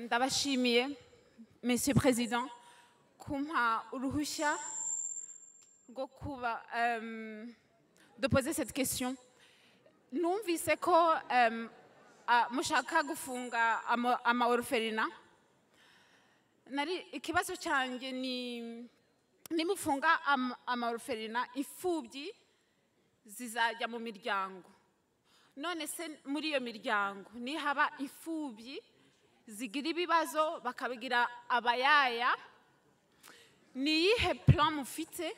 ndabashimiye Monsieur Président kumpa uruhushya rwo kuba de poser cette question. Numvise ko mushaka gufunga ama-orphelinat. Nari ikibazo cyanjye ni nimufunga ama-orphelinat imfubyi zizajya mu miryango. None se muri iyo miryango ni haba imfubyi zigira ibibazo bakabigira abayaya, ni iyihe plan mufite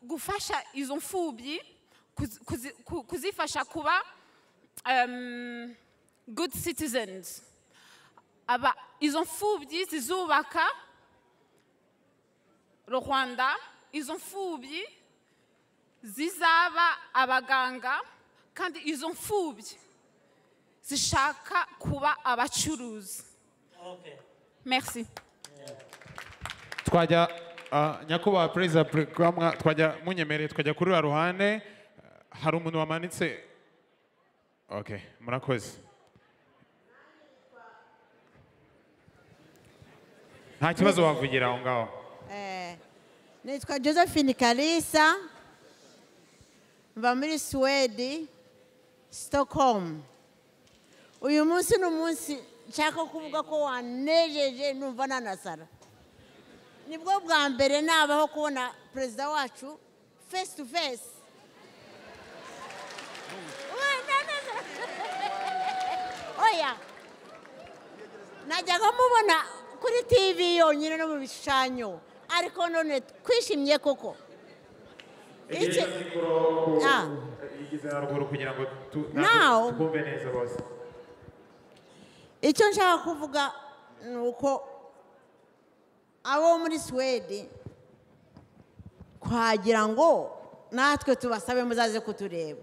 gufasha izo mfubyi kuzifasha kuba good citizens? Aba izo mfubyi zizubaka Rwanda, izo mfubyi zizaba abaganga, kandi izo mfubyi zishaka kuba abacuruzi. Merci. Twajya nyakubahwa Perezida twajya munyemereye twajya kuri ruhande. Hari umuntu wamanitse. Okay, murakoze. Nta kibazo wavugira aho ngaho. Nitwa Josephine Kalisa, mva muri Sweden, Stockholm. Uyu munsi ni umunsi nshaka kuvuga ko wanejeje numva nanasara. Nibwo bwa mbere nabaho kubona Perezida wacu face to face. Oya, najyaga mubona kuri TV yonyine no mu bishushanyo, ariko none twishimye koko. Igize haruguru kugira ngo twumve neza bose. Icyo nshaka kuvuga ni uko abo muri Sweden kwagira ngo natwe tubasabe muzaze kutureba.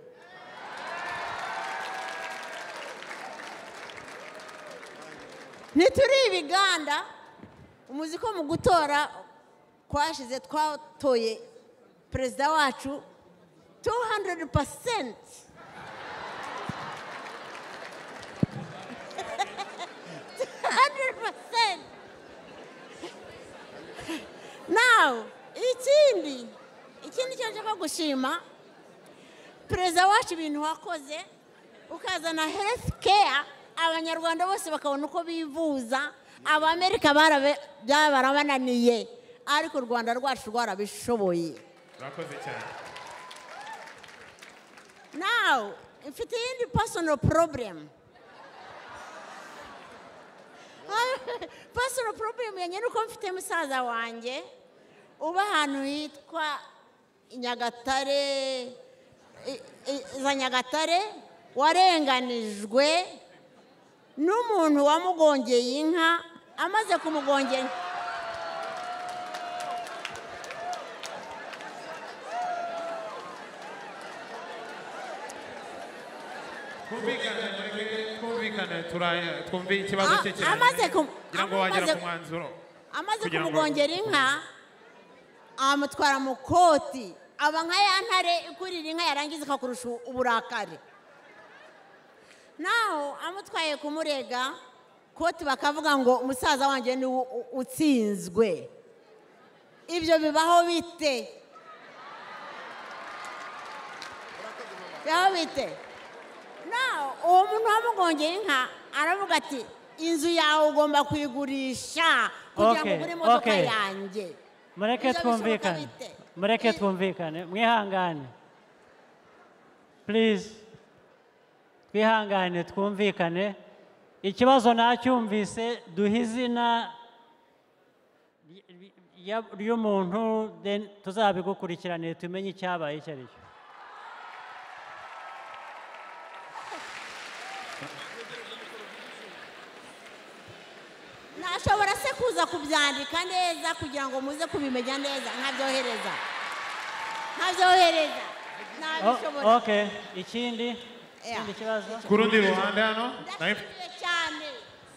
Nituri ibiganda, umuzi ko mu gutora kwashize twatoye Perezida wacu 200%. Now, ikindi cyo nshaka gushima Perezida wacu ibintu wakoze ukazana health care, abanyarwanda bose bakabona uko bivuza. Abamerika barabananiye, ariko u Rwanda rwacu rwarabishoboye. Murakoze cyane. Now, mfite iyindi personal problem. Personal problem yanjye nuko mfite musaza wanjye uba ahantu hitwa Nyagatare, za Nyagatare, warenganijwe n'umuntu wamugongeye inka. Amaze kumugongera twumve ikibazo cye cyane. Amaze kumugongera inka amutwara mu koti, aba nka ya ntare ikurira inka yarangiza ikakurusha uburakari. Naho amutwaye kumurega koti bakavuga ngo umusaza wanjye ni utsinzwe. Ibyo bibaho bite? Bibaho bite? Naho uwo muntu wamugongeye inka aravuga ati inzu yawe ugomba kuyigurisha kugira ngo ugure imodoka yanjye. Mureke twumvikane, mwihangane. Please, twihangane twumvikane. Ikibazo nacyumvise, duhe izina ry'umuntu, tuzabigukurikirane tumenye icyabaye icyo ari cyo. Nashobora se kuza kubyandika neza kugira ngo muze kubimenya neza, nkabyohereza. Okay, ikindi kibazo ku rundi ruhande hano.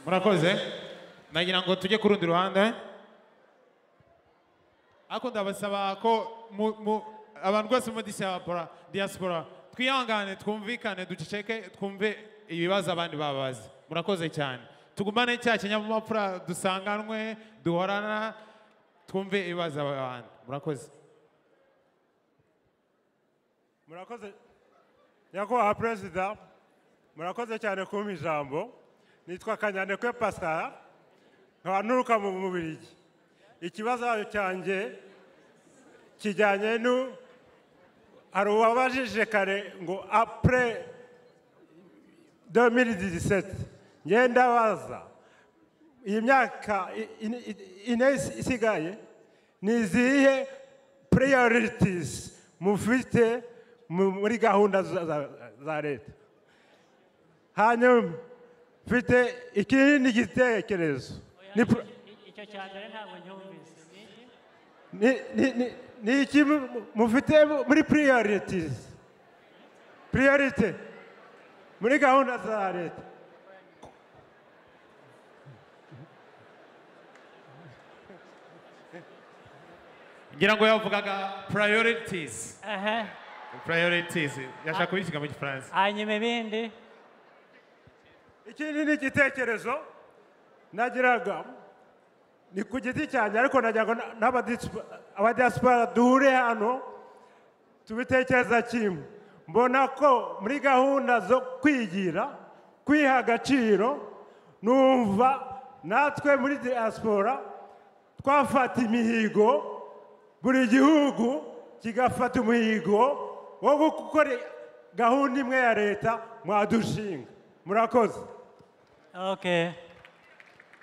Murakoze. Nagira ngo tujye ku rundi ruhande. Ako ndabasaba ko abantu bose mu diaspora twihangane twumvikane duceceke twumve ibibazo abandi babaza. Murakoze cyane. tugumane cya kinyamupfura dusanganwe duhorana twumve ibibazo abantu murakoze murakoze nyakubahwa perezida murakoze cyane kumpa ijambo nitwa Kanyandekwe Pascal nkaba nturuka mu Bubiligi ikibazo cyanjye kijyanye hari uwabajije kare ngo après 2017 ngenda baza iyi myaka ine isigaye ni izihe priorities mufite muri gahunda za leta hanyuma mfite ikindi gitekerezo icyo cya mbere ntabwo nyumvise ni iki mufite muri priority muri gahunda za leta ngira ngo yavugaga priorities yashaka kubishyira mu gifaransa hanyuma ibindi ikindi ni igitekerezo nagiraga ni ku giti cyanjye ariko nagira abadiaspora duhure hano tubitekereza kimwe mbona ko muri gahunda zo kwiha agaciro numva natwe muri diaspora twafata imihigo buri gihugu kigafata umuhigo wo gukora gahunda imwe ya leta mwadushinga murakoze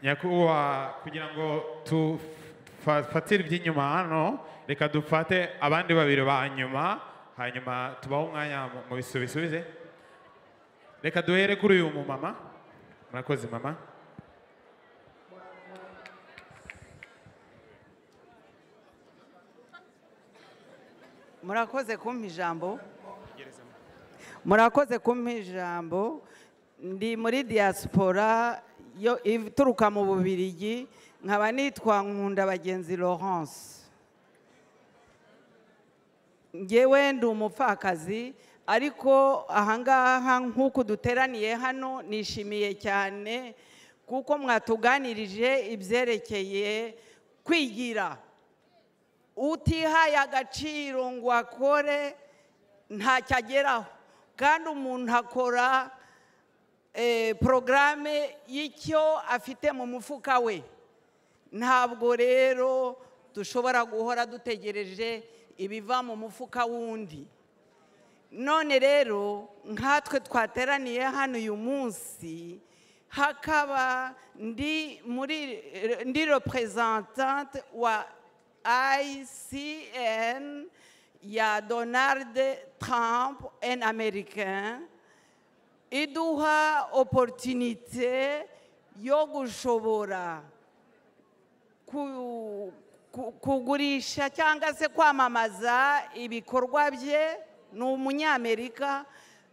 nyakubahwa kugira ngo tufatire iby'inyuma hano reka dufate abandi babiri ba nyuma hanyuma tubaho umwanya mu bisubize reka duhere kuri uyu mumama murakoze mama murakoze kumpa ijambo ndi muri diaspora ituruka mu Bubiligi nkaba nitwa Nkundabagenzi Laurence ngewe ndi umupfakazi ariko ahangaha nk'uko duteraniye hano nishimiye cyane kuko mwatuganirije ibyerekeye kwigira utihaye agaciro ngo akore ntacyo ageraho kandi umuntu akora porogaramu y'icyo afite mu mufuka we ntabwo rero dushobora guhora dutegereje ibiva mu mufuka wundi none rero nkatwe twateraniye hano uyu munsi hakaba ndi representante wa ICN ya Donald Trump un Américain iduha opportunité yo gushobora kugurisha cyangwa se kwamamaza ibikorwa bye ni umunyamerika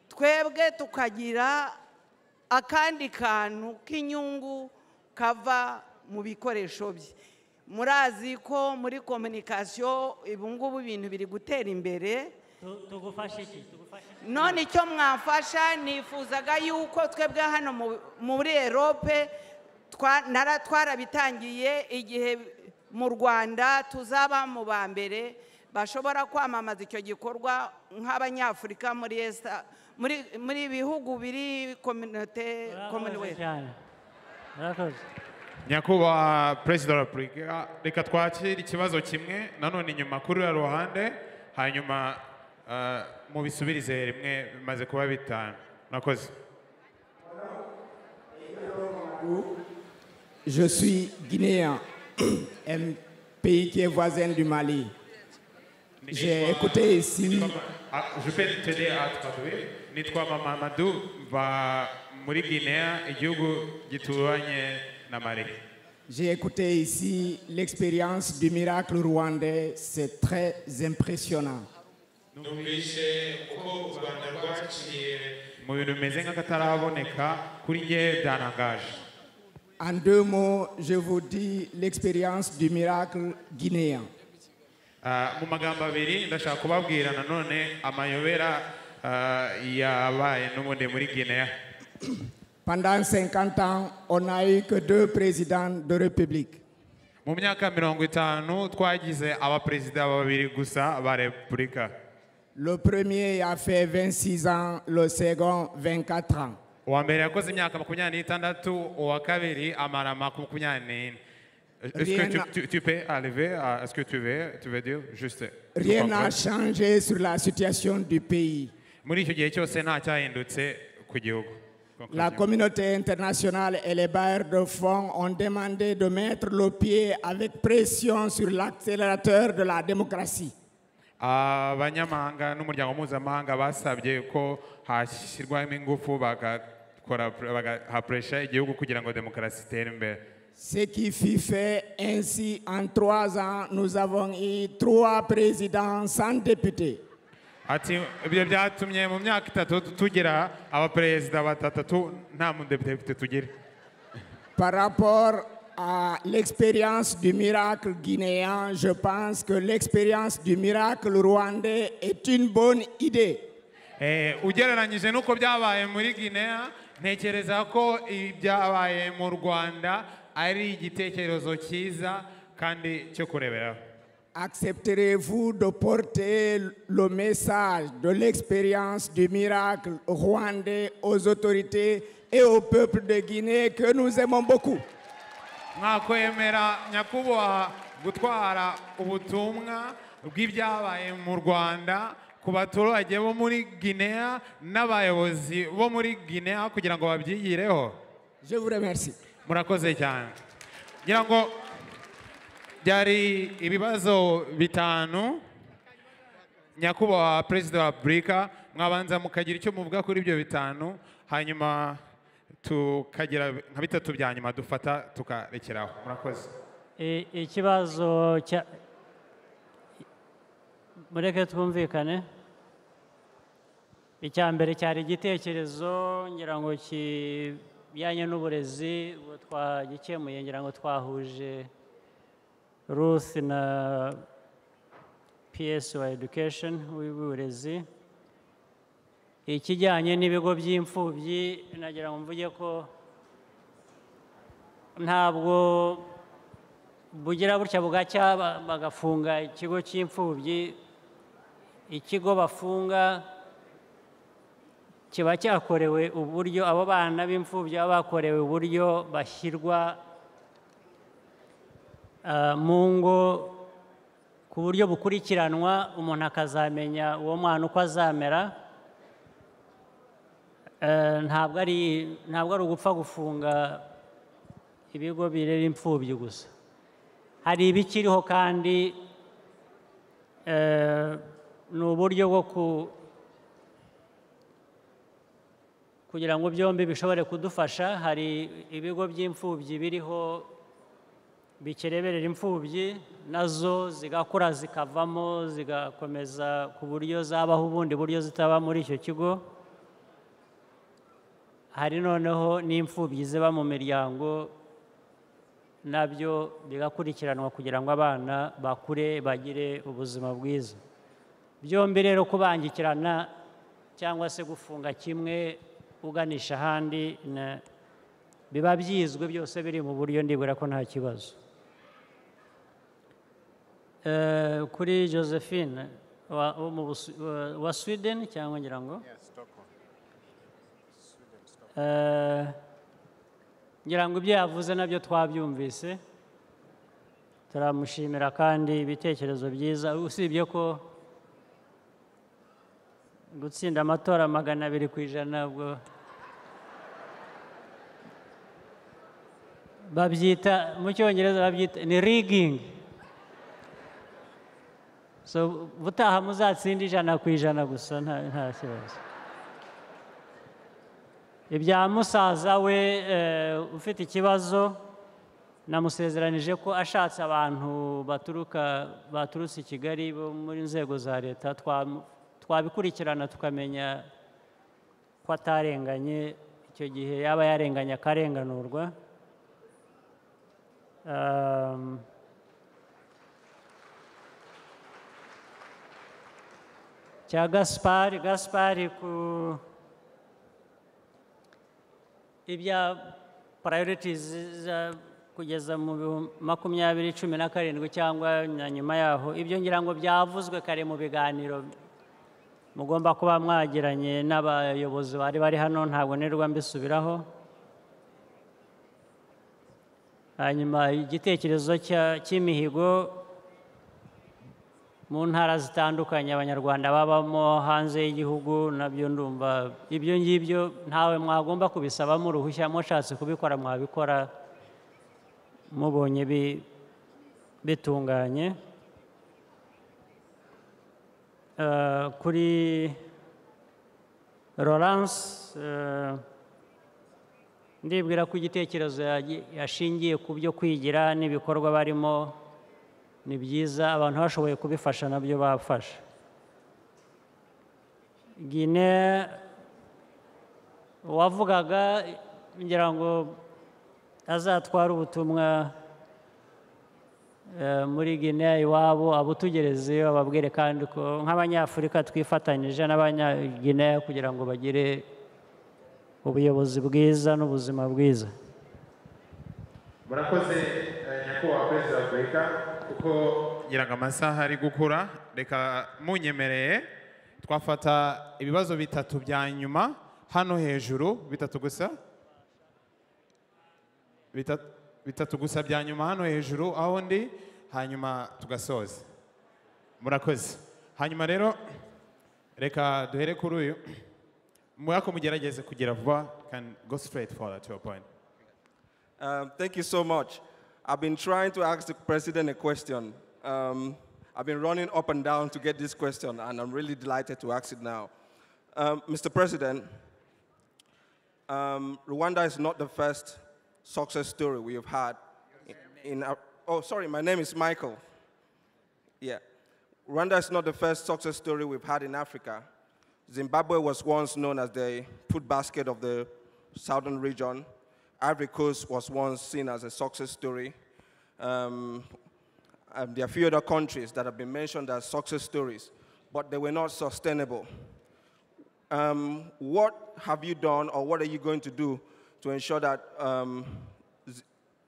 twebwe tukagira akandi kantu k'inyungu kava mu bikoresho bye murazi ko muri communication ibungubu ibintu biri gutera imbere tugufashe iki none icyo mwafasha nifuzaga yuko twebwe hano muri Europe twarabitangiye igihe mu Rwanda tuzaba mu ba mbere bashobora kwamamaza icyo gikorwa nk'abanyafurika muri bihugu biri commonwealth nyakubahwa perezida wa repubulika reka twakire ikibazo kimwe nanone inyuma kuri uriya ruhande hanyuma mubisubirize rimwe bimaze kuba bitanu murakoze Je suis guinéen, un pays qui est voisin du Mali. J'ai écouté ici. Je peux t'aider à traduire. Nitwa Mamadou va muri Guinea, igihugu gituranye na Mali. J'ai écouté ici l'expérience du miracle rwandais, c'est très impressionnant. Numvise uko u Rwanda rwaciye mu bintu bimeze nk'akataraboneka kuri njye byanangaje. En 2 mots, je vous dis l'expérience du miracle guinéen. Mu magambo abiri ndashaka kubabwira nanone amayobera yabaye n'ubundi muri Guinea. Pendant 50 ans, on n'a eu que 2 présidents de République. mu myaka 50 twagize abaperezida babiri gusa ba repubulika. Le premier a fait 26 ans, le second 24 ans. uwa mbere yakoze imyaka 26, uwa kabiri amara 24. Est-ce que tu peux arriver à ce que tu veux dire juste? Rien n'a changé sur la situation du pays. muri icyo gihe cyose nta cyahindutse ku gihugu. La communauté internationale et les bailleurs de fonds ont demandé de mettre le pied avec pression sur l'accélérateur de la démocratie. abanyamahanga n'umuryango mpuzamahanga basabye ko hashyirwamo ingufu bagahapuresha igihugu kugira ngo demokarasi itere imbere. Ce qui fut fait ainsi en 3 ans, nous avons eu 3 présidents sans députés. ati ibyo byatumye mu myaka 3 tugira abaperezida 3 nta mudepite tugira. Par rapport à l'expérience du miracle guinéen, je pense que l'expérience du miracle rwandais est une bonne idée. ugereranyije n'uko byabaye muri Guinea, ntekereza ko ibyabaye mu Rwanda ari igitekerezo cyiza kandi cyo kureberaho. Accepterez-vous de porter le message de l'expérience du miracle rwandais aux autorités et au peuple de Guinée que nous aimons beaucoup? mwakwemera nyakubahwa gutwara ubutumwa bw'ibyabaye mu Rwanda ku baturage bo muri Guinea n'abayobozi bo muri Guinea kugira ngo babyigireho? Je vous remercie. murakoze cyane. ngira ngo byari ibibazo 5. nyakubahwa Perezida wa Repubulika, mwabanza mukagira icyo muvuga kuri ibyo 5, hanyuma tukagira nka 3 bya nyuma dufata tukarekeraho. murakoze. ikibazo cya mureke twumvikane. icya mbere cyari igitekerezo ngira ngo kijyanye n'uburezi, twagikemuye ngira ngo twahuje Ruth na PS wa education w'uburezi. ikijyanye n'ibigo by'imfubyi nagira ngo mvuge ko ntabwo bugira butya bugacya bagafunga ikigo cy'imfubyi. ikigo bafunga kiba cyakorewe uburyo, abo bana b'imfubyi baba bakorewe uburyo bashyirwa mu ngo ku buryo bukurikiranwa, umuntu akazamenya uwo mwana uko azamera. ntabwo ari ugupfa gufunga ibigo bireba imfubyi gusa. hari ibikiriho kandi ni uburyo bwo kugira ngo byombi bishobore kudufasha. hari ibigo by'imfubyi biriho bikereberera imfubyi, nazo zigakura zikavamo zigakomeza ku buryo zabaho ubundi buryo zitaba muri icyo kigo. hari noneho n'imfubyi ziba mu miryango, nabyo bigakurikiranwa kugira ngo abana bakure bagire ubuzima bwiza. byombi rero kubangikirana cyangwa se gufunga kimwe uganisha ahandi biba byizwe, byose biri mu buryo ndibwira ko nta kibazo. kuri Josephine wa Sweden cyangwa ngira ngo ngira ngo ibyo yavuze nabyo twabyumvise, turamushimira kandi ibitekerezo byiza. usibye ko gutsinda amatora 200% ubwo babyita mu cyongereza babyita ni rigging. so butaha muzatsinda 100% gusa nta kibazo. ibya musaza we ufite ikibazo namusezeranije ko ashatse abantu baturutse i Kigali bo muri nzego za leta twabikurikirana tukamenya ko atarenganye, icyo gihe yaba yarenganye akarenganurwa. cya Gaspari ibya priorities kugeza mu 2017 cyangwa nyuma yaho ibyo ngira ngo byavuzwe kare mu biganiro mugomba kuba mwagiranye n'abayobozi bari hano ntabwo nirwa mbisubiraho hanyuma igitekerezo cy'imihigo mu ntara zitandukanye abanyarwanda babamo hanze y'igihugu nabyo ndumva ibyo ngibyo ntawe mwagomba kubisabamo uruhushya mushatse kubikora mwabikora mubonye bitunganye kuri Laurence ndibwira ko igitekerezo yashingiye ku byo kwigira n'ibikorwa barimo ni byiza abantu bashoboye kubifasha nabyo bafasha Guinea wavugaga ngira ngo azatwara ubutumwa muri Guinea iwabo abutugerezeyo ababwire kandi ko nk'abanyafurika twifatanyije n'abanyaguinea kugira ngo bagire ubuyobozi bwiza n'ubuzima bwiza murakoze nyakubahwa perezida wa Afurika kuko ngira ngo amasaha ari gukura reka munyemereye twafata ibibazo bitatu bya nyuma hano hejuru bitatu gusa bya nyuma hano hejuru aho ndi hanyuma tugasoza murakoze hanyuma rero reka duhere kuri uyu mwako mugerageze kugira vuba can go straight forward to your point. Thank you so much. I've been trying to ask the president a question. I've been running up and down to get this question, and I'm really delighted to ask it now. Mr. President, Rwanda is not the first success story we have had oh, sorry, my name is Michael. Yeah. Rwanda is not the first success story we've had in Africa. Zimbabwe was once known as the food basket of the southern region. Ivory Coast was once seen as a success story. There are a few other countries that have been mentioned as success stories, but they were not sustainable. What have you done, or what are you going to do to ensure that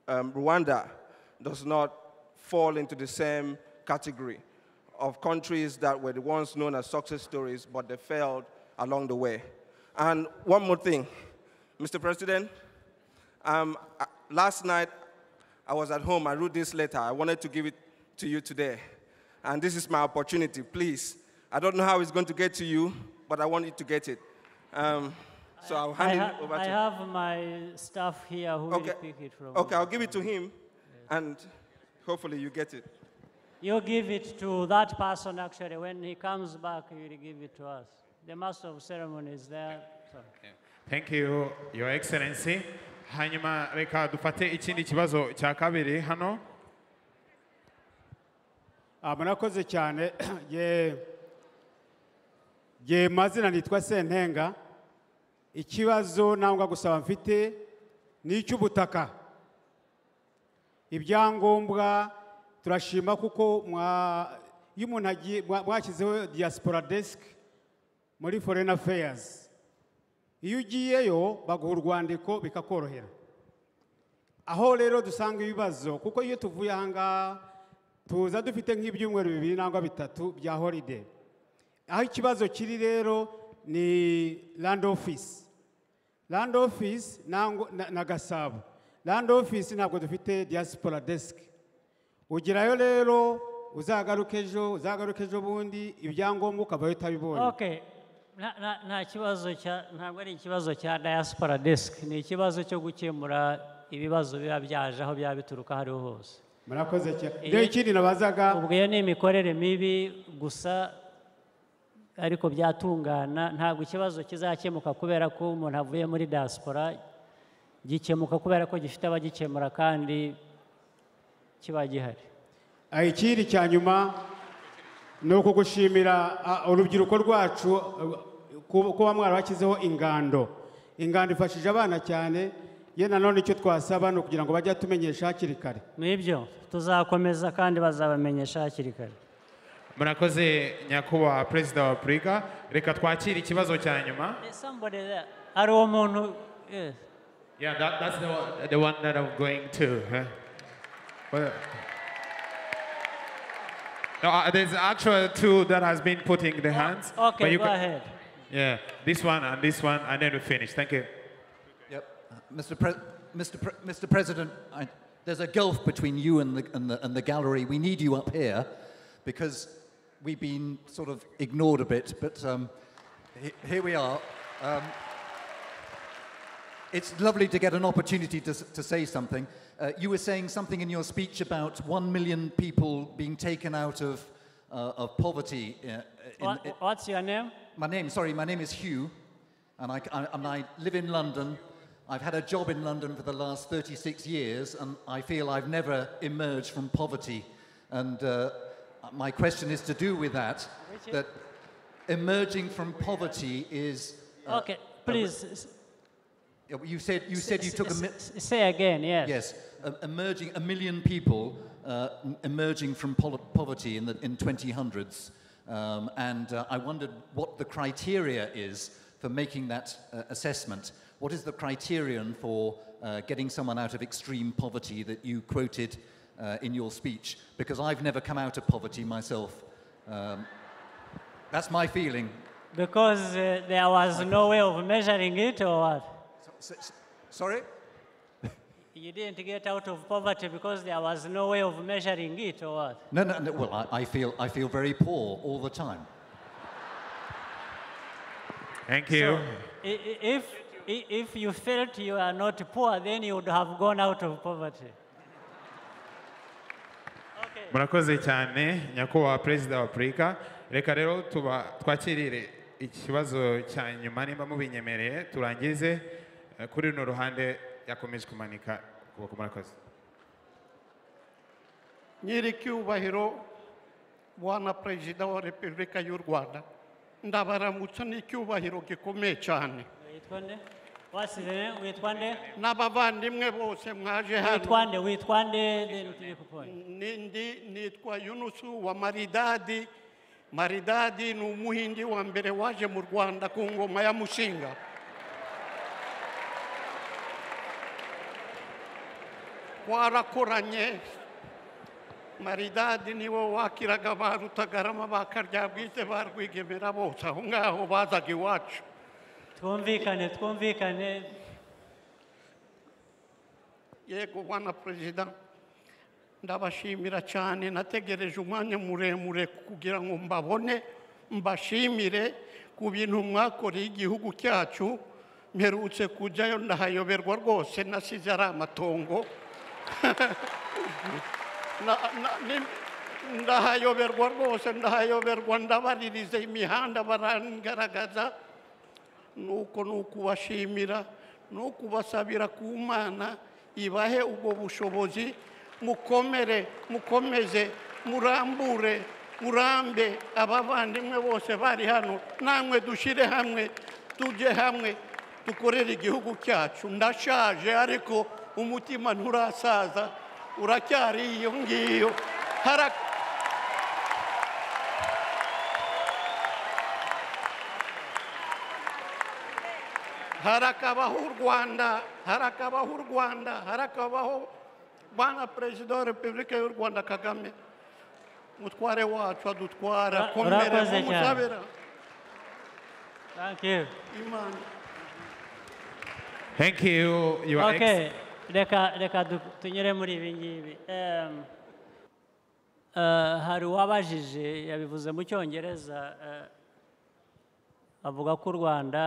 Rwanda does not fall into the same category of countries that were the ones known as success stories, but they failed along the way? And one more thing, Mr. President, last night I was at home, I wrote this letter. I wanted to give it to you today. And this is my opportunity, please. I don't know how it's going to get to you, but I want you to get it. So I'll hand it over to you. I have my staff here who will pick it from. Okay, I'll give it to him, and hopefully you get it. You give it to that person, actually. When he comes back, he will give it to us. The master of ceremony is there. Sorry. Thank you, Your Excellency. Hanyuma reka dufate ikindi kibazo cya kabiri hano. Murakoze cyane. Ye mazina nitwa Sentenga. Ikibazo nangwa gusaba mfite ni icy'ubutaka. Ibyangombwa turashima kuko iyo umuntu mwashyizeho diaspora desk muri foreign affairs. Iyo ugiyeyo baguha urwandiko bikakorohera. Aho rero dusanga ibibazo kuko iyo tuvuye ahangaha tuza dufite nk'ibyumweru 2 nangwa 3 bya holiday. Aho ikibazo kiri rero ni land office. Land office na Gasabo. Land office ntabwo dufite diaspora desk. Ugirayo rero uzagaruka ejo bundi ibyangombwa ukaba utabibonye. Okay. Nta kibazo ntabwo ari ikibazo cya diaspora desk, ni ikibazo cyo gukemura ibibazo biba byaje aho byaba bituruka hariho hose. Murakoze cyane. Ikindi nabazaga ubwo ni imikorere mibi gusa ariko byatungana, ntabwo ikibazo kizakemuka kubera ko umuntu avuye muri diaspora, gikemuka kubera ko gifite abagikemura kandi kiba gihari. Ikindi cya nyuma ni ukugushimira urubyiruko rwacu kuba mwarabakizeho ingando. Ingando ifashije abana cyane, ye nanone icyo twasaba no kugira ngo bajye tumenyesha hakiri kare. Nibyo tuzakomeza kandi bazabamenyesha hakiri kare. Murakoze nyakubahwa Perezida wa Afurika, reka twakire ikibazo cya nyuma. Hari umuntu Yeah, that's the one that I'm going to. Huh? Well, no, there's actually two that has been putting the hands. Okay, go ahead. Yeah, this one, and then we finish. Thank you. Yep, Mr. President, there's a gulf between you and the gallery. We need you up here because we've been sort of ignored a bit, but here we are. It's lovely to get an opportunity to say something. You were saying something in your speech about 1 million people being taken out of poverty. What's your name? My name is Hugh, and I live in London. I've had a job in London for the last 36 years, and I feel I've never emerged from poverty. And my question is to do with that, that emerging from poverty is... okay, please. You said you took a... Say again, yes. Yes, emerging, 1 million people emerging from poverty in 2000s. And I wondered what the criteria is for making that assessment. What is the criterion for getting someone out of extreme poverty that you quoted in your speech? Because I've never come out of poverty myself. That's my feeling. Because there was no way of measuring it, or what? Sorry? You didn't get out of poverty because there was no way of measuring it, or what? No. Well, I feel very poor all the time. Thank you. So, if you felt you are not poor, then you would have gone out of poverty. Murakoze cyane nyakubahwa Perezida wa Afurika. Reka rero twakirire ikibazo cya nyuma nimba mubinyemereye turangize kuri runo ruhande yakomeje kumanika ukuboko. Murakoze. Nyiricyubahiro Bwana Perezida wa Repubulika y'u Rwanda, ndabaramutsa n'icyubahiro gikomeye cyane. N'abavandimwe bose mwaje hano. Witwande. Nitwa Yunusu wa Maridadi. Maridadi ni umuhindi wa mbere waje mu Rwanda ku ngoma ya Mushinga. Warakoranye. Maridadi niwo wakiraga ba Rutagarama ba Karyabwite ba Rwigemera bose aho ngaho bazaga iwacu. Twumvikane. Yego Bwana Perezida, ndabashimira cyane, nategereje umwanya muremure kugira ngo mbabone, mbashimire ku bintu mwakoreye igihugu cyacu. Mperutse kujyayo ndahayoberwa rwose, nasize ari amatongo. Ndahayoberwa rwose, ndabaririze imihanda barangaragaza. Nuko nukubashimira, nukubasabira ku Mana ibahe ubwo bushobozi, mukomeze, murambure, murambe abavandimwe bose bari hano. Namwe dushire hamwe, tujye hamwe, dukorere igihugu cyacu. Ndashaje ariko umutima nturasaza, uracyari iyo ngiyo. Harakabaho u Rwanda, harakabaho Bwana Perezida wa Repubulika y'u Rwanda Kagame, mutware wacu adutwara, komere mumusabira. Thank you. Imana. Thank you. Okay, reka tunyure muri ibi ngibi. Hari uwabajije yabivuze mu Cyongereza, avuga ko u Rwanda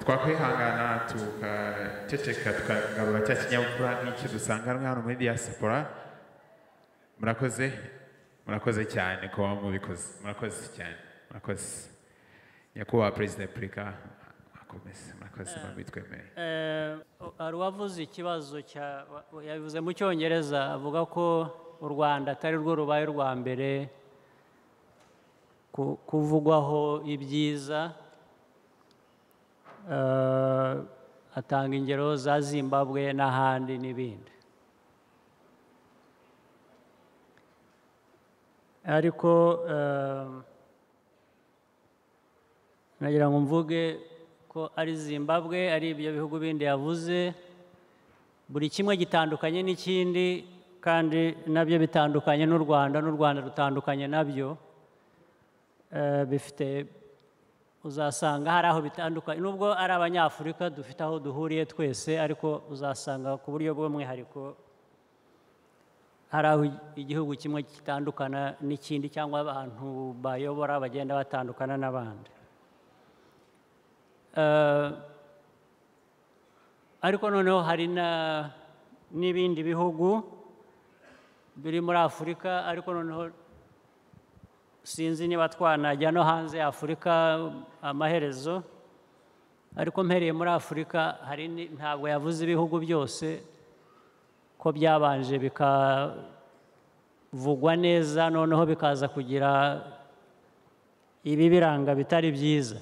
twakwihangana tukaceceka tukagarura cya kinyabupfura nk'iki dusanganwe hano muri diaspora. Murakoze cyane kuba mubikoze. Murakoze cyane. Murakoze nyakubahwa Perezida wa Afurika, murakoze mubitwemeye. Hari uwavuze ikibazo yabivuze mu Cyongereza, avuga ko u Rwanda atari rwo rubaye urwa mbere kuvugwaho ibyiza. Atanga ingero za Zimbabwe n'ahandi n'ibindi. Ariko nagira ngo mvuge ko ari Zimbabwe, ari ibyo bihugu bindi yavuze, buri kimwe gitandukanye n'ikindi, kandi nabyo bitandukanye n'u Rwanda, n'u Rwanda rutandukanye nabyo. Bifite, uzasanga hari aho bitandukanye, nubwo ari Abanyafurika dufite aho duhuriye twese, ariko uzasanga ku buryo bw'umwihariko hari aho igihugu kimwe gitandukana n'ikindi, cyangwa abantu bayobora bagenda batandukana n'abandi. Ariko noneho hari n'ibindi bihugu biri muri Afurika, ariko noneho sinzi niba twanajya no hanze ya Afurika amaherezo, ariko mpereye muri Afurika ntabwo yavuze ibihugu byose ko byabanje bikavugwa neza, noneho bikaza kugira ibibiranga bitari byiza.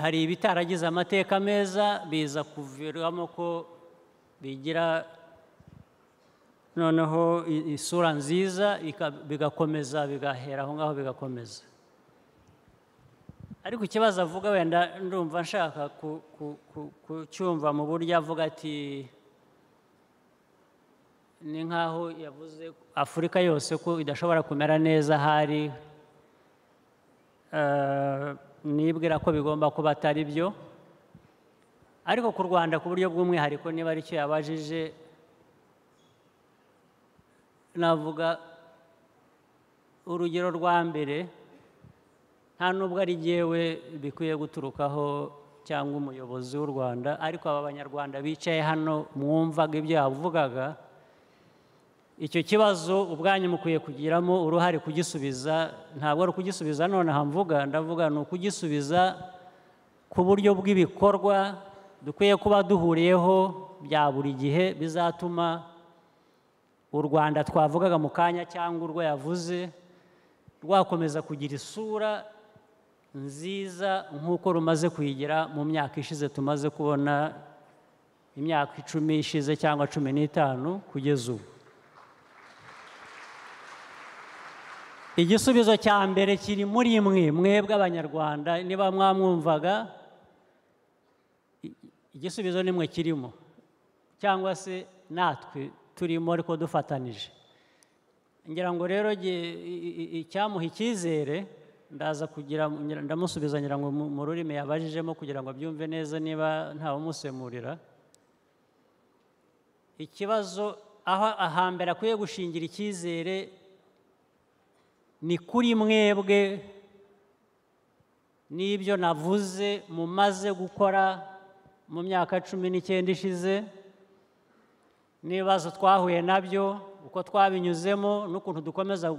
Hari ibitaragize amateka meza, biza kuviramo ko bigira noneho isura nziza, bigakomeza, bigahera aho ngaho bigakomeza. Ariko ikibazo avuga, wenda ndumva nshaka kucyumva mu buryo avuga ati, ni nk'aho yavuze Afurika yose ko idashobora kumera neza, hari nibwira ko bigomba kuba atari byo. Ariko ku Rwanda ku buryo bw'umwihariko, niba ari cyo yabajije, navuga urugero rwa Mbere, nta nubwo ari jyewe bikwiye guturukaho cyangwa umuyobozi w'u Rwanda, ariko aba Banyarwanda bicaye hano mwumvaga ibyo yavugaga, icyo kibazo ubwanyu mukwiye kugiramo uruhare kugisubiza. Ntabwo ari ukugisubiza nonaha mvuga, ndavuga ni ukugisubiza ku buryo bw'ibikorwa dukwiye kuba duhuriyeho bya buri gihe, bizatuma u Rwanda twavugaga mu kanya cyangwa urwo yavuze rwakomeza kugira isura nziza nk'uko rumaze kuyigira mu myaka ishize. Tumaze kubona imyaka 10 ishize cyangwa 15 kugeza ubu. Igisubizo cya mbere kiri muri mwebwe Abanyarwanda, niba mwamwumvaga, igisubizo nimwe kirimo, cyangwa se natwe turimo ariko dufatanije. Ngira ngo rero icyamuha icyizere, ndamusubiza ngira ngo mu rurimi yabajijemo kugira ngo abyumve neza niba ntawumusemurira. Ikibazo aho ahambere akwiye gushingira icyizere ni kuri mwebwe n'ibyo navuze mumaze gukora mu myaka 19 ishize, n'ibibazo twahuye nabyo, uko twabinyuzemo, n'ukuntu dukomeza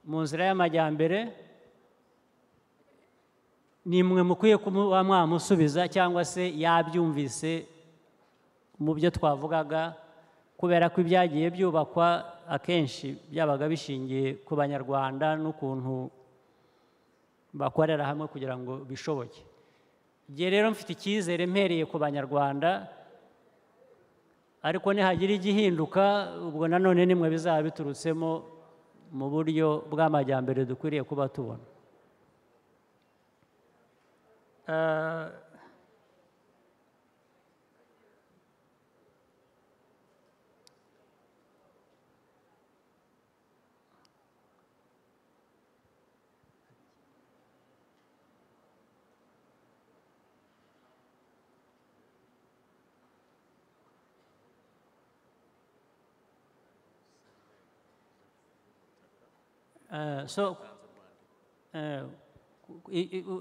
mu nzira y'amajyambere. Nimwe mukwiye kuba mwamusubiza, cyangwa se yabyumvise mu byo twavugaga, kubera ko ibyagiye byubakwa akenshi byabaga bishingiye ku Banyarwanda n'ukuntu bakorera hamwe kugira ngo bishoboke. Igihe rero mfite icyizere mpereye ku Banyarwanda, ariko nihagira igihinduka, ubwo nanone nimwe bizaba biturutsemo mu buryo bw'amajyambere dukwiriye kuba tubona.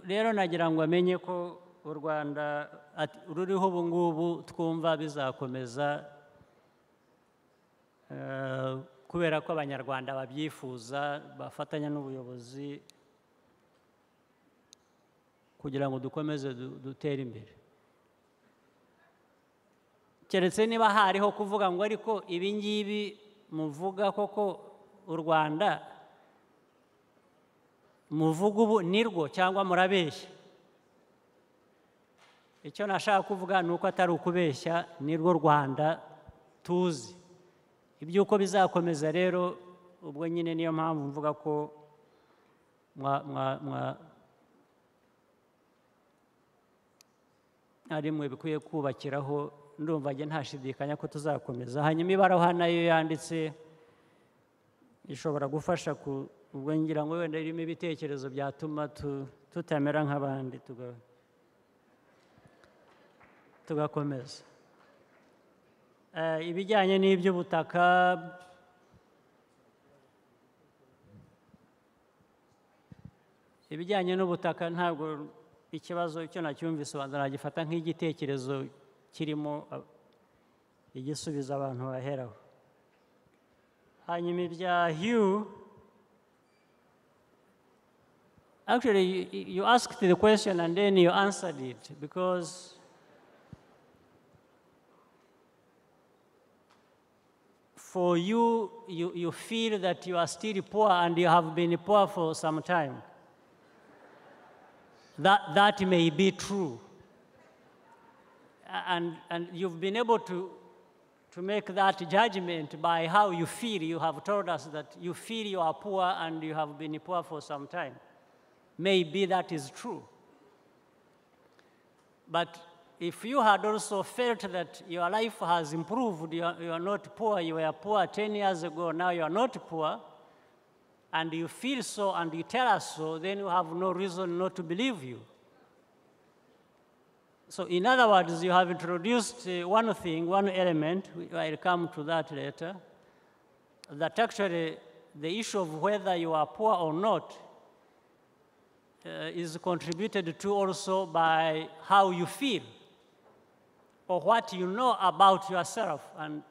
Rero nagira ngo amenye ko u Rwanda ruriho ubu ngubu twumva bizakomeza, kubera ko Abanyarwanda babyifuza, bafatanya n'ubuyobozi kugira ngo dukomeze dutere imbere. keretse niba hariho kuvuga ngo ariko ibi ngibi muvuga koko u Rwanda muvuga ubu nirwo cyangwa murabeshya. Icyo nashaka kuvuga ni uko atari ukubeshya, nirwo Rwanda tuzi. Iby'uko bizakomeza rero ubwo nyine niyo mpamvu mvuga ko ari mwe bikwiye kubakiraho. Ndumva njye ntashidikanya ko tuzakomeza. Hanyuma ibaruwa nayo yanditse ishobora gufasha ubwo ngira ngo wenda irimo ibitekerezo byatuma tutamera nk'abandi tugakomeza. Ibijyanye n'iby'ubutaka, ibijyanye n'ubutaka ntabwo ikibazo icyo nacyumvise ubanza nagifata nk'igitekerezo kirimo igisubizo abantu baheraho. Hanyuma ibya Hugh, actually you asked the question and then you answered it, because for you, you feel that you are still poor and you have been poor for some time. That may be true. And you've been able to make that judgment by how you feel. You have told us that you feel you are poor and you have been poor for some time. Maybe that is true. But if you had also felt that your life has improved, you are not poor, you were poor 10 years ago, now you are not poor, and you feel so and you tell us so, then you have no reason not to believe you. So in other words, you have introduced one thing, one element, I'll come to that later, that actually the issue of whether you are poor or not is contributed to also by how you feel or what you know about yourself, and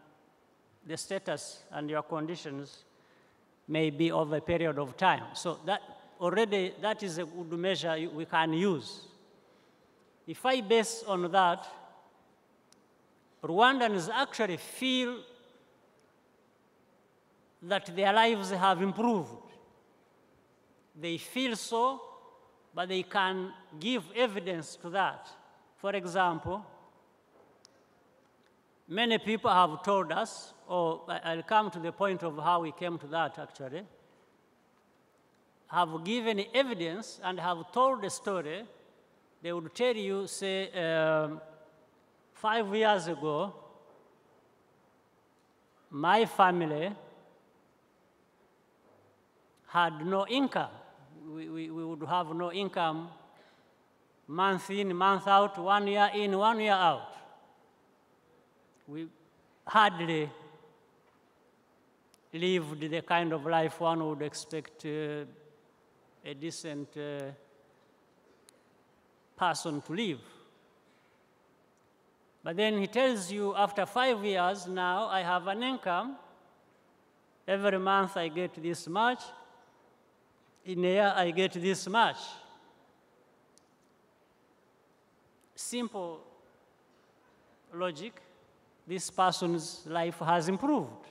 the status and your conditions may be over a period of time. So that already, that is a good measure we can use. If I base on that, Rwandans actually feel that their lives have improved. They feel so, but they can give evidence to that. For example, many people have told us, or I'll come to the point of how we came to that actually, have given evidence and have told the story. They would tell you, say, 5 years ago, my family had no income. We would have no income month in, month out, 1 year in, 1 year out. We hardly lived the kind of life one would expect a decent person to live. But then he tells you, after 5 years now, I have an income. Every month I get this much. In a year I get this much. Simple logic. This person's life has improved.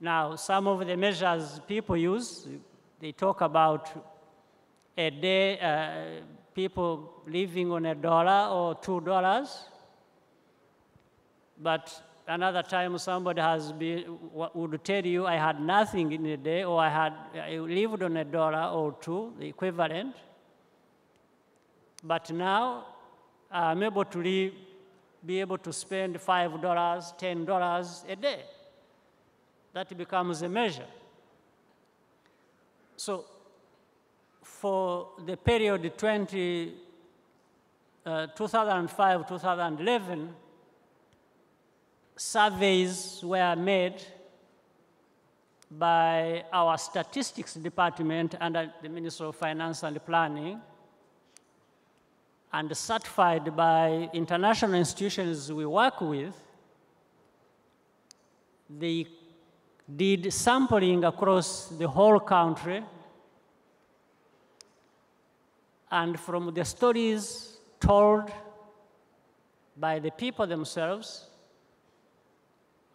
Now, some of the measures people use, they talk about a day, people living on $1 or $2. But another time somebody would tell you, I had nothing in a day, or I lived on $1 or $2, the equivalent. But now I'm able to be able to spend $5, $10 a day. That becomes a measure. So for the period 2005, 2011, surveys were made by our statistics department under the Ministry of Finance and Planning, and certified by international institutions we work with. They did sampling across the whole country, and from the stories told by the people themselves,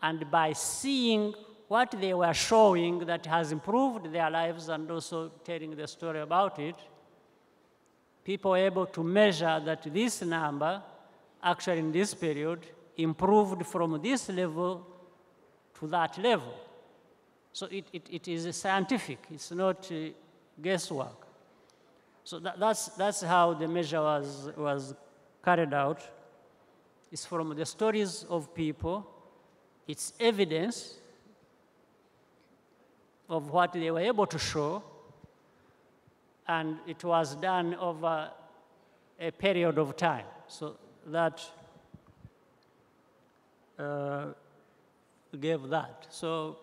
and by seeing what they were showing that has improved their lives and also telling the story about it, people were able to measure that this number, actually in this period, improved from this level to that level. So it is scientific, it's not guesswork. So that's how the measure was carried out. It's from the stories of people, it's evidence of what they were able to show, and it was done over a period of time. So that gave that. So,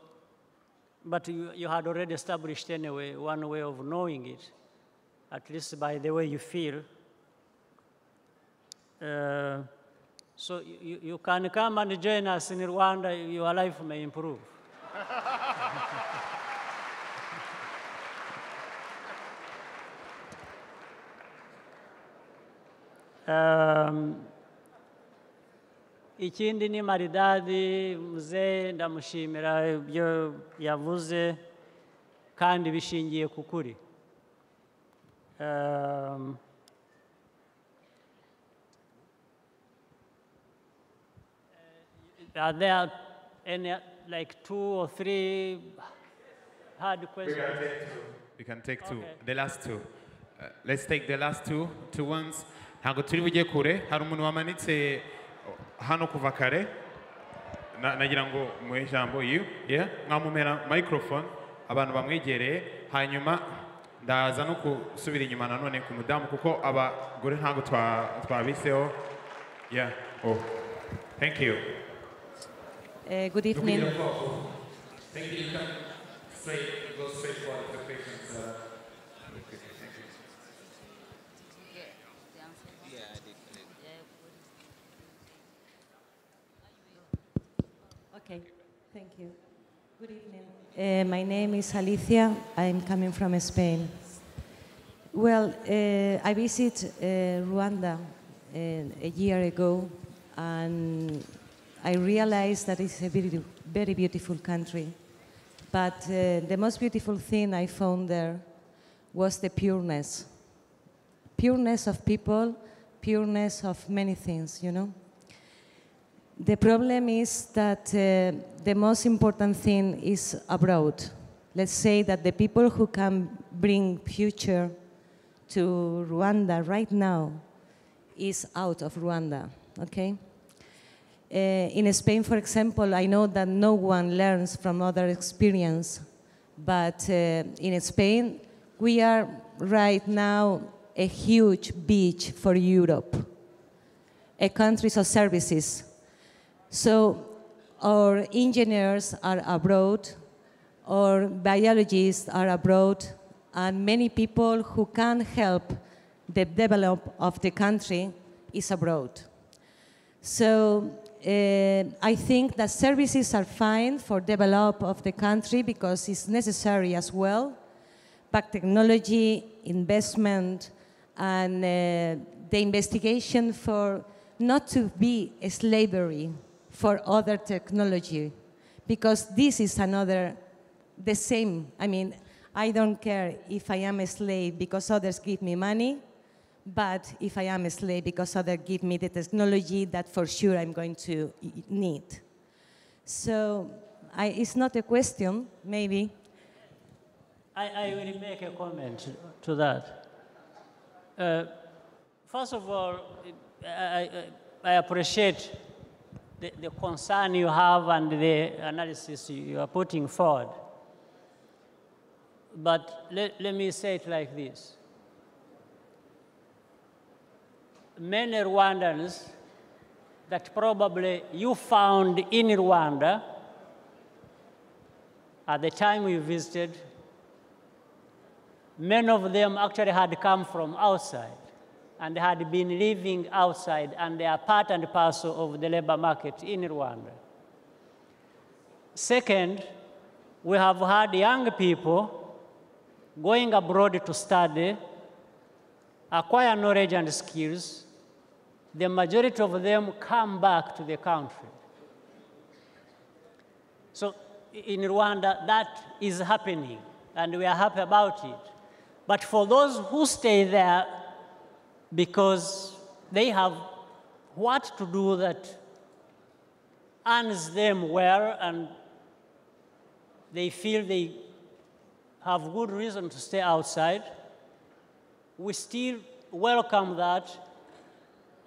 but you had already established anyway one way of knowing it, at least by the way you feel. So you can come and join us in Rwanda, your life may improve. Ikindi ni maridadi, mzee ndamushimira ibyo yavuze kandi bishingiye ku kuri. Are there any, like 2 or 3 hard questions? We can take two. Okay. The last two. Let's take the last two ones. Ntabwo turi bujye kure, hari umuntu wamanitse hano kuva kare. Nagira ngo mu ijambo mwamumera microphone abantu bamwegereye, hanyuma ndaza no kusubira inyuma nanone ku mudamu kuko abagore ntabwo twabiseho. Yeah. Oh. Thank you. Good evening. Thank you. Go straight for the patients. Okay, thank you. Yeah, I did. Okay, thank you. Good evening. My name is Alicia. I'm coming from Spain. Well, I visited Rwanda a year ago, and I realized that it's a very, very beautiful country. But the most beautiful thing I found there was the pureness. Pureness of people, pureness of many things, you know. The problem is that the most important thing is abroad. Let's say that the people who can bring future to Rwanda right now is out of Rwanda, okay? In Spain, for example, I know that no one learns from other experience, but in Spain, we are right now a huge beach for Europe, a country of services. So our engineers are abroad, our biologists are abroad, and many people who can help the development of the country is abroad. So I think that services are fine for develop of the country because it's necessary as well, but technology, investment, and the investigation for not to be a slavery for other technology, because this is another, the same. I mean, I don't care if I am a slave because others give me money, but if I am a slave because others give me the technology that for sure I'm going to need. So it's not a question, maybe. I will make a comment to that. First of all, I appreciate the concern you have and the analysis you are putting forward. But let me say it like this. Many Rwandans that probably you found in Rwanda at the time you visited, many of them actually had come from outside and had been living outside, and they are part and parcel of the labor market in Rwanda. Second, we have had young people going abroad to study, acquire knowledge and skills, the majority of them come back to the country. So in Rwanda, that is happening, and we are happy about it. But for those who stay there because they have what to do that earns them well, and they feel they have good reason to stay outside, we still welcome that.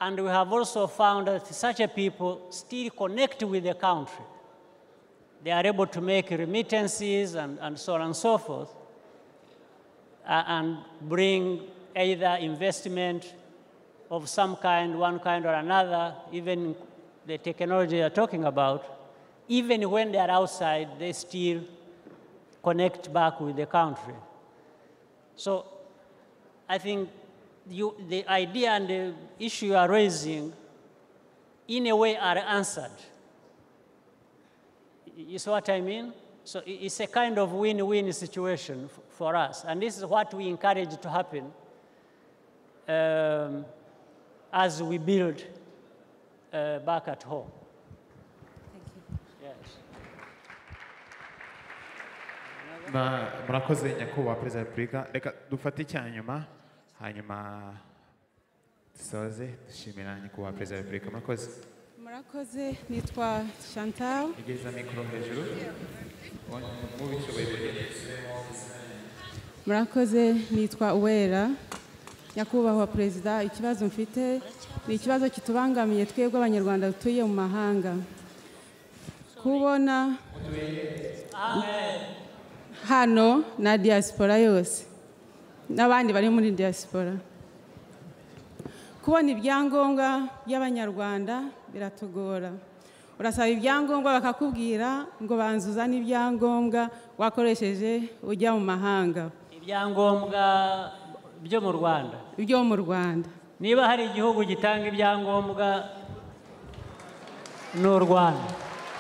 And we have also found that such a people still connect with the country. They are able to make remittances and so on and so forth, and bring either investment of some kind, one kind or another, even the technology you're talking about. Even when they are outside, they still connect back with the country. So I think the idea and the issue you are raising, in a way, are answered. You see what I mean? So it's a kind of win-win situation for us. And this is what we encourage to happen as we build back at home. Murakoze nyakubahwa Perezida wa Repubulika. Reka dufate icyanyuma hanyuma dusoze dushimira nyakubahwa Perezida wa Repubulika. Murakoze. Murakoze, nitwa Chantal. Igeza mikoro hejuru. Murakoze, nitwa Uwera. Nyakubahwa Perezida, ikibazo mfite ni ikibazo kitubangamiye twebwe abanyarwanda dutuye mu mahanga. Kubona hano na diaspora yose n'abandi bari muri diaspora, kubona ibyangombwa by'abanyarwanda biratugora. Urasaba ibyangombwa bakakubwira ngo banzuza n'ibyangombwa wakoresheje ujya mu mahanga. Ibyangombwa byo mu Rwanda. Byo mu Rwanda. Niba hari igihugu gitanga ibyangombwa n'u Rwanda.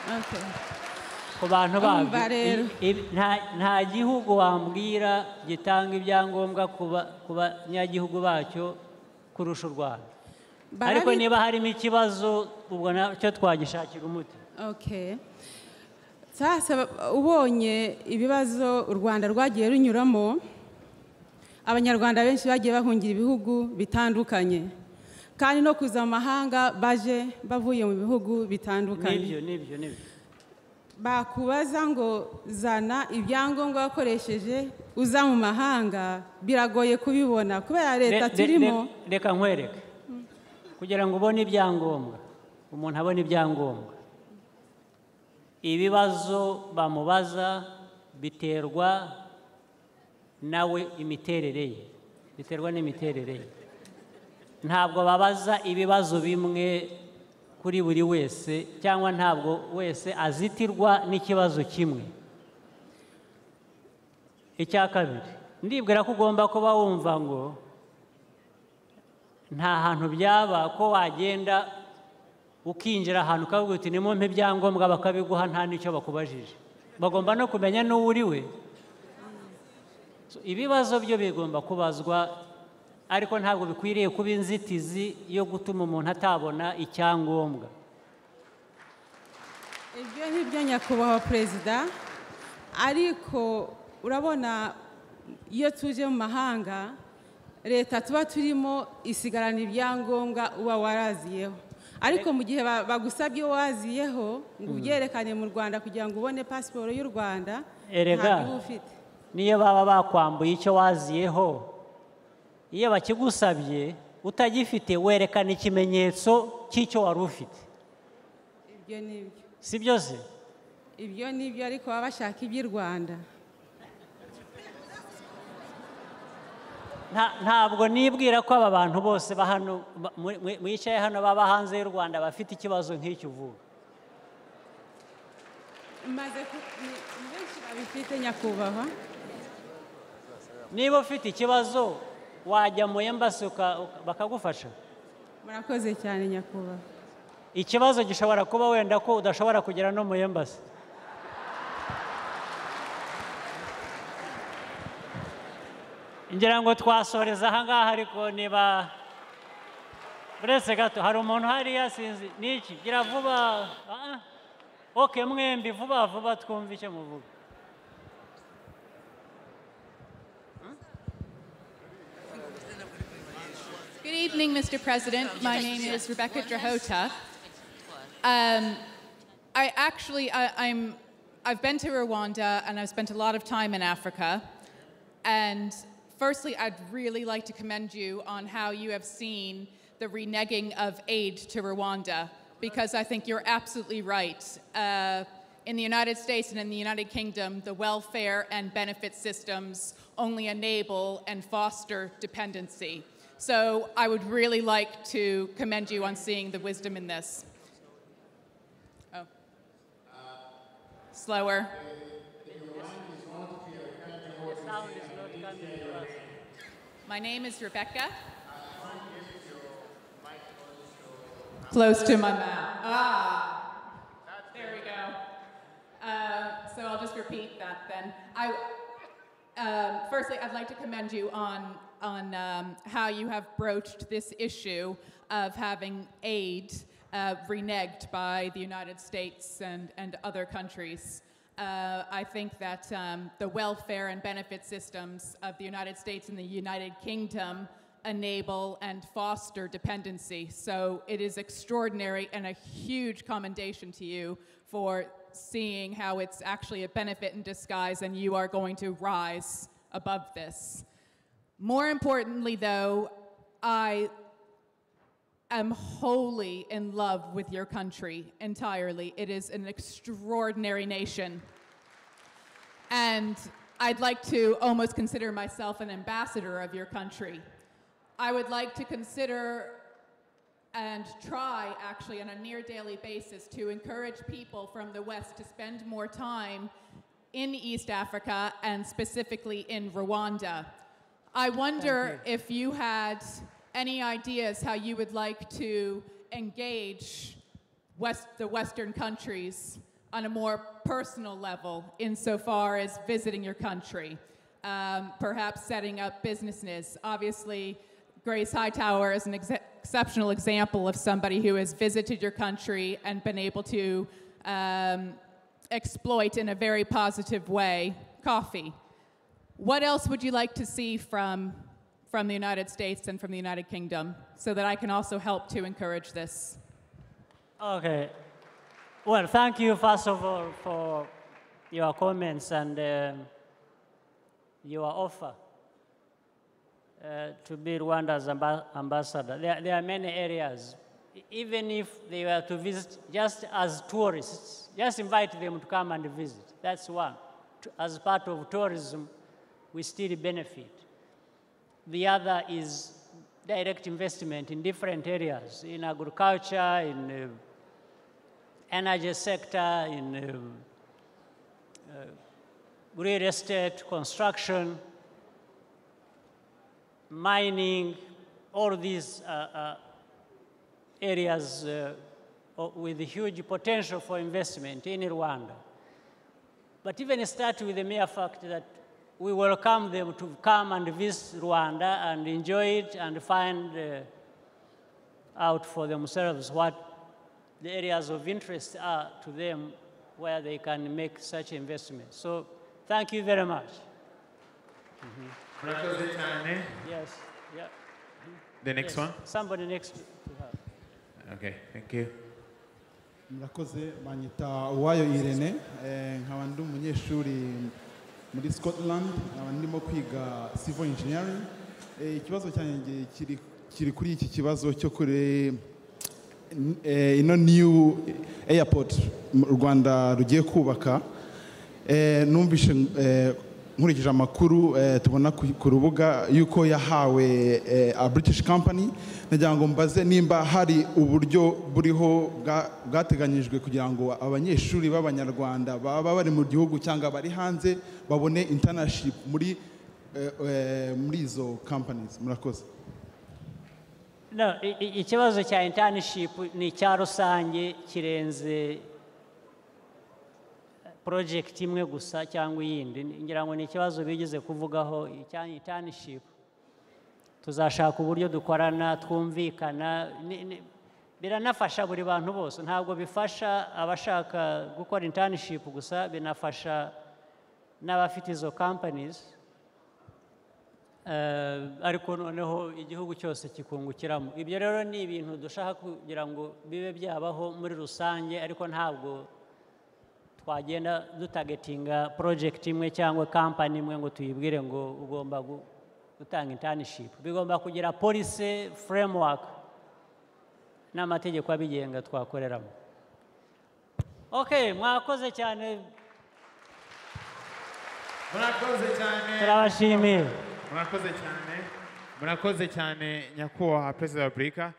Okay. Ku bantu babyo nta gihugu wambwira gitanga ibyangombwa ku banyagihugu bacyo kurusha u Rwanda. Ariko niba harimo ikibazo ubwo nacyo twagishakira umuti. Okay. Sasa ubonye ibibazo u Rwanda rwagiye runyuramo, abanyarwanda benshi bagiye bahungira ibihugu bitandukanye, kandi no kuza mu mahanga baje bavuye mu bihugu bitandukanye. Nibyo. Bakubaza ngo zana ibyangombwa wakoresheje uza mu mahanga, biragoye kubibona kubera leta turimo. Reka nkwereke kugira ngo ubone ibyangombwa, umuntu abone ibyangombwa, ibibazo bamubaza biterwa nawe imiterere ye, biterwa n'imiterere ye. Ntabwo babaza ibibazo bimwe kuri buri wese, cyangwa ntabwo wese azitirwa n'ikibazo kimwe. Icya kabiri, ndibwira ko ugomba kuba wumva ngo nta hantu byaba ko wagenda ukinjira ahantu ukavuga uti nimumpe ibyangombwa bakabiguha nta n'icyo bakubajije. Bagomba no kumenya n'uwo uri we. Ibibazo byo bigomba kubazwa, ariko ntabwo bikwiriye kuba inzitizi yo gutuma umuntu atabona icyangombwa. Ibyo ni byo nyakubahwa Perezida, ariko urabona iyo tuje mu mahanga leta tuba turimo isigarana ibyangombwa uba waraziyeho, ariko mu gihe bagusabye waziyeho ngo ubyerekane mu Rwanda kugira ngo ubone pasiporo y'u Rwanda ntabwo ufite. Niyo baba bakwambuye icyo waziyeho, iyo bakigusabye utagifite werekana ikimenyetso cy'icyo wari ufite. Ibyo ni byo. Si byose? Ibyo ni byo, ariko baba bashaka iby'i Rwanda. Ntabwo nibwira ko aba bantu bose mwicaye hano baba hanze y'u Rwanda bafite ikibazo nk'icyo uvuga. Benshi babifite nyakubahwa. Niba ufite ikibazo wajya mu embassy bakagufasha. Murakoze cyane nyakubahwa. Ikibazo gishobora kuba wenda ko udashobora kugera no mu embassy. Ngira ngo twasoreza aha ngaha, ariko niba Buretse gato hari umuntu hariya sinzi niki gira vuba. Okay, mwembi vuba vuba twumva icyo muvuga. Good evening, Mr. President. My name is Rebecca Drahota. I've been to Rwanda and I've spent a lot of time in Africa. And firstly, I'd really like to commend you on how you have seen the reneging of aid to Rwanda, because I think you're absolutely right. In the United States and in the United Kingdom, the welfare and benefit systems only enable and foster dependency. So I would really like to commend you on seeing the wisdom in this. Oh. Slower. My name is Rebecca. Close to my mouth. There we go. So I'll just repeat that then. Firstly, I'd like to commend you on how you have broached this issue of having aid reneged by the United States and other countries. I think that the welfare and benefit systems of the United States and the United Kingdom enable and foster dependency. So it is extraordinary and a huge commendation to you for seeing how it's actually a benefit in disguise, and you are going to rise above this. More importantly, though, I am wholly in love with your country entirely. It is an extraordinary nation. And I'd like to almost consider myself an ambassador of your country. I would like to consider and try, actually, on a near daily basis to encourage people from the West to spend more time in East Africa and specifically in Rwanda. I wonder if you had any ideas how you would like to engage the Western countries on a more personal level insofar as visiting your country, perhaps setting up businesses. Obviously, Grace Hightower is an exceptional example of somebody who has visited your country and been able to exploit in a very positive way coffee. What else would you like to see from the United States and from the United Kingdom so that I can also help to encourage this? Okay. Well, thank you, first of all, for your comments and your offer to be Rwanda's ambassador. There are many areas. Even if they were to visit just as tourists, just invite them to come and visit. That's one. As part of tourism, we still benefit. The other is direct investment in different areas, in agriculture, in energy sector, in real estate, construction, mining, all these areas with huge potential for investment in Rwanda. But even start with the mere fact that we welcome them to come and visit Rwanda and enjoy it and find out for themselves what the areas of interest are to them where they can make such investments. So thank you very much. Yes. Yeah. The next one? Somebody next to her. Okay, thank you. Murakoze, banyita Uwayo Irene, nkaba ndi umunyeshuri muri Scotland, nkaba ndimo kwiga civil engineering. Ikibazo cyanjye kiri kuri iki kibazo cyo kuri ino new airport mu Rwanda rugiye kubaka. Numvishe nkurikije amakuru tubona ku rubuga yuko yahawe a British company. Nagira ngo mbaze nimba hari uburyo buriho bwateganyijwe kugira ngo abanyeshuri b'Abanyarwanda baba bari mu gihugu cyangwa bari hanze babone internship muri izo companies. Murakoze. No, ikibazo cya internship ni cya rusange kirenze project imwe gusa cyangwa iyindi. Ngira ngo ni ikibazo bigeze kuvugaho icya internship. tuzashaka uburyo dukorana twumvikana biranafasha buri bantu bose ntabwo bifasha abashaka gukora internship gusa binafasha n'abafite izo companies ariko noneho igihugu cyose kikungukiramo ibyo rero ni ibintu dushaka kugira ngo bibe byabaho muri rusange ariko ntabwo twagenda dutagetinga project imwe cyangwa company imwe ngo tuyibwire ngo ugomba gutanga internship bigomba kugira policy framework n'amategeko abigenga twakoreramo okay mwakoze cyane murakoze cyane turabashimiye murakoze cyane nyakubahwa perezida wa repubulika